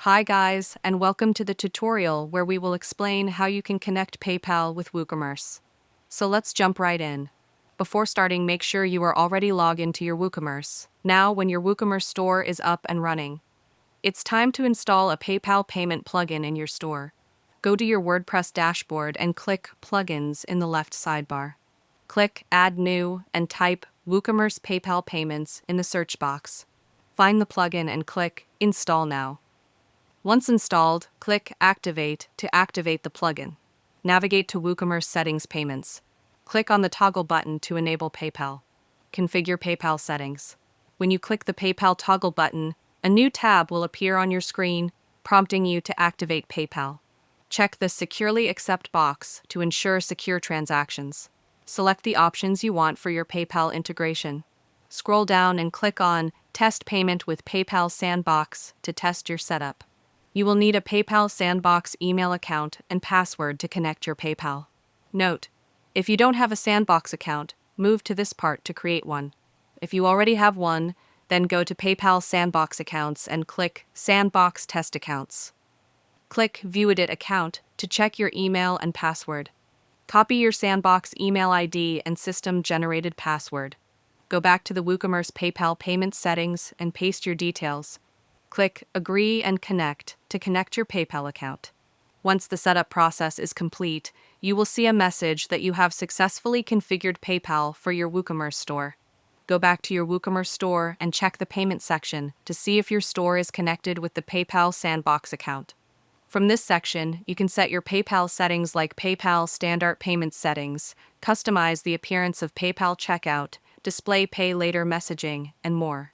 Hi guys, and welcome to the tutorial where we will explain how you can connect PayPal with WooCommerce. So let's jump right in. Before starting, make sure you are already logged into your WooCommerce. Now, when your WooCommerce store is up and running, it's time to install a PayPal payment plugin in your store. Go to your WordPress dashboard and click Plugins in the left sidebar. Click Add New and type WooCommerce PayPal Payments in the search box. Find the plugin and click Install Now. Once installed, click Activate to activate the plugin. Navigate to WooCommerce Settings Payments. Click on the toggle button to enable PayPal. Configure PayPal settings. When you click the PayPal toggle button, a new tab will appear on your screen, prompting you to activate PayPal. Check the Securely Accept box to ensure secure transactions. Select the options you want for your PayPal integration. Scroll down and click on Test Payment with PayPal Sandbox to test your setup. You will need a PayPal Sandbox email account and password to connect your PayPal. Note: if you don't have a Sandbox account, move to this part to create one. If you already have one, then go to PayPal Sandbox Accounts and click Sandbox Test Accounts. Click View Edit Account to check your email and password. Copy your Sandbox email ID and system-generated password. Go back to the WooCommerce PayPal payment settings and paste your details. Click Agree and Connect to connect your PayPal account. Once the setup process is complete, you will see a message that you have successfully configured PayPal for your WooCommerce store. Go back to your WooCommerce store and check the payment section to see if your store is connected with the PayPal Sandbox account. From this section, you can set your PayPal settings like PayPal Standard Payment Settings, customize the appearance of PayPal checkout, display pay later messaging, and more.